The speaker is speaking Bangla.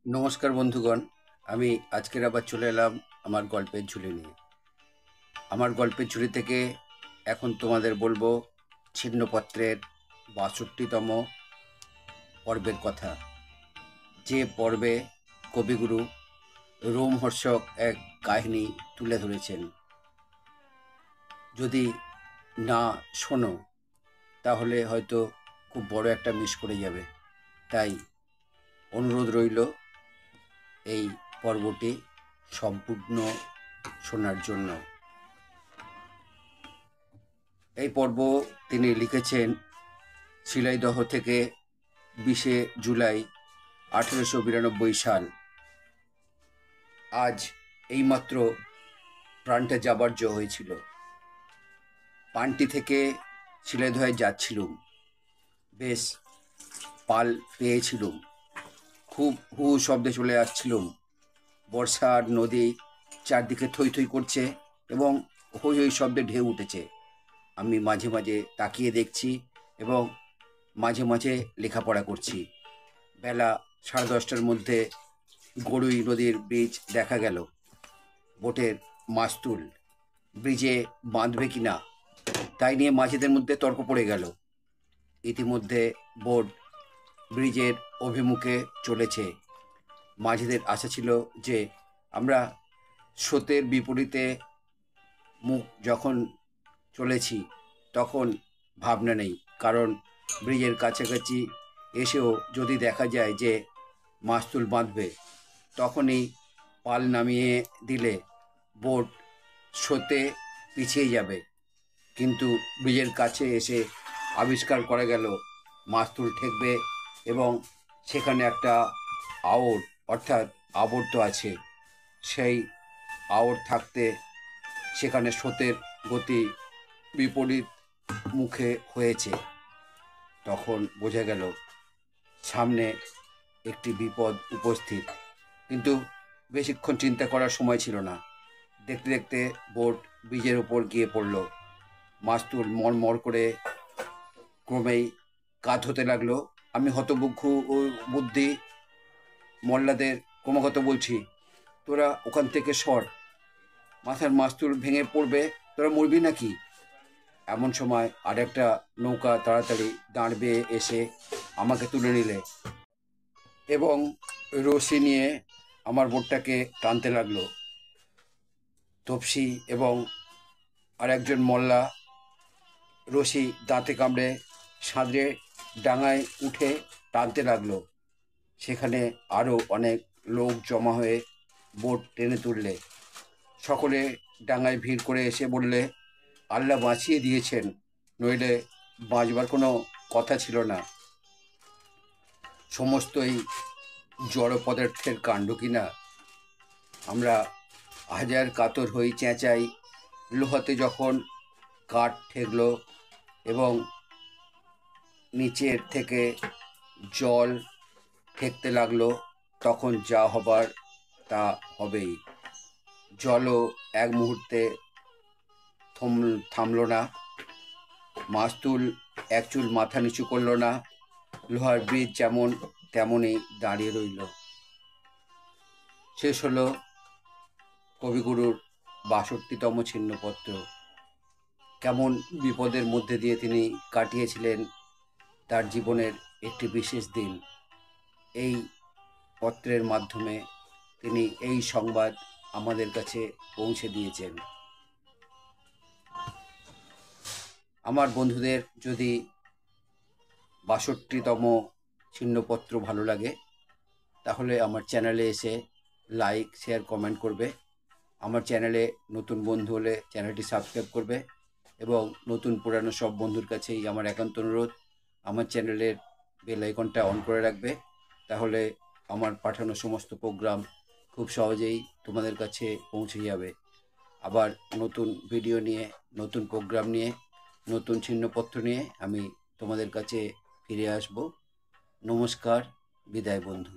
নমস্কার বন্ধুগণ। আমি আজকের আবার চলে এলাম আমার গল্পের ঝুলি নিয়ে। আমার গল্পের ঝুলি থেকে এখন তোমাদের বলবো ছিন্নপত্রের ৬২তম পর্বের কথা, যে পর্বে কবিগুরু রোমহর্ষক এক কাহিনী তুলে ধরেছেন। যদি না শোনো তাহলে হয়তো খুব বড় একটা মিস করে যাবে। তাই অনুরোধ রইল এই পর্বটি সম্পূর্ণ শোনার জন্য। এই পর্ব তিনি লিখেছেন শিলাইদহ থেকে ২০শে জুলাই ১৮৯২ সাল। আজ এইমাত্র প্রাণটা যাবার জো হয়েছিল। পানটি থেকে শিলাইদহে যাচ্ছিলুম, বেশ পাল পেয়েছিলুম, খুব হু হু শব্দে চলে আসছিলুম। বর্ষার নদী চারদিকে থই থই করছে এবং হই হই শব্দে ঢেউ উঠেছে। আমি মাঝে মাঝে তাকিয়ে দেখছি এবং মাঝে মাঝে লেখাপড়া করছি। বেলা 10:30টার মধ্যে গড়ুই নদীর ব্রিজ দেখা গেল। বোটের মাস্তুল ব্রিজে বাঁধবে কি না তাই নিয়ে মাঝিদের মধ্যে তর্ক পড়ে গেল। ইতিমধ্যে বোট ব্রিজের অভিমুখে চলেছে। মাঝিদের আশা ছিল যে আমরা স্রোতের বিপরীতে মুখ যখন চলেছি তখন ভাবনা নেই, কারণ ব্রিজের কাছাকাছি এসেও যদি দেখা যায় যে মাস্তুল বাঁধবে তখনই পাল নামিয়ে দিলে বোট স্রোতে পিছিয়ে যাবে। কিন্তু ব্রিজের কাছে এসে আবিষ্কার করা গেল মাস্তুল ঠেকবে এবং সেখানে একটা আওড় অর্থাৎ আবর্ত আছে। সেই আওড় থাকতে সেখানে স্রোতের গতি বিপরীত মুখে হয়েছে। তখন বোঝা গেল সামনে একটি বিপদ উপস্থিত। কিন্তু বেশিক্ষণ চিন্তা করার সময় ছিল না। দেখতে দেখতে বোট ব্রিজের উপর গিয়ে পড়ল। মাস্তুল মড়মড় করে ক্রমেই কাত হতে লাগলো। আমি হতবুদ্ধ ও বুদ্ধি মোল্লাদের ক্রমাগত বলছি, তোরা ওখান থেকে সর, মাথার মাস্তুল ভেঙে পড়বে, তোরা মরবি নাকি? এমন সময় আরেকটা নৌকা তাড়াতাড়ি দাঁড় বেয়ে এসে আমাকে তুলে নিলে এবং রশি নিয়ে আমার বোটটাকে টানতে লাগলো। তপসি এবং আরেকজন মোল্লা রশি দাঁতে কামড়ে সাঁতরে ডাঙায় উঠে টানতে লাগলো। সেখানে আরও অনেক লোক জমা হয়ে বোট টেনে তুললে। সকলে ডাঙায় ভিড় করে এসে বললে, আল্লাহ বাঁচিয়ে দিয়েছেন, নইলে বাঁচবার কোনো কথা ছিল না। সমস্তই জড় পদার্থের কাণ্ড কিনা। আমরা হাজার কাতর হই, চেঁচাই। লোহাতে যখন কাঠ ঠেকলো এবং নিচের থেকে জল ঠেকতে লাগলো তখন যা হবার তা হবেই। জলও এক মুহূর্তে থামল না। মাস্তুল এক চুল মাথা নিচু করল না। লোহার ব্রিজ যেমন তেমনই দাঁড়িয়ে রইল। শেষ হলো কবিগুরুর ৬২তম ছিন্নপত্র। কেমন বিপদের মধ্যে দিয়ে তিনি কাটিয়েছিলেন তার জীবনের একটি বিশেষ দিন। এই পত্রের মাধ্যমে তিনি এই সংবাদ আমাদের কাছে পৌঁছে দিয়েছেন। আমার বন্ধুদের যদি ৬২তম ছিন্নপত্র ভালো লাগে তাহলে আমার চ্যানেলে এসে লাইক, শেয়ার, কমেন্ট করবে। আমার চ্যানেলে নতুন বন্ধু হলে চ্যানেলটি সাবস্ক্রাইব করবে এবং নতুন পুরানো সব বন্ধুর কাছেই আমার একান্ত অনুরোধ, আমার চ্যানেলের বেল আইকনটা অন করে রাখবে। তাহলে আমার পাঠানো সমস্ত প্রোগ্রাম খুব সহজেই তোমাদের কাছে পৌঁছে যাবে। আবার নতুন ভিডিও নিয়ে, নতুন প্রোগ্রাম নিয়ে, নতুন ছিন্নপত্র নিয়ে আমি তোমাদের কাছে ফিরে আসব। নমস্কার, বিদায় বন্ধু।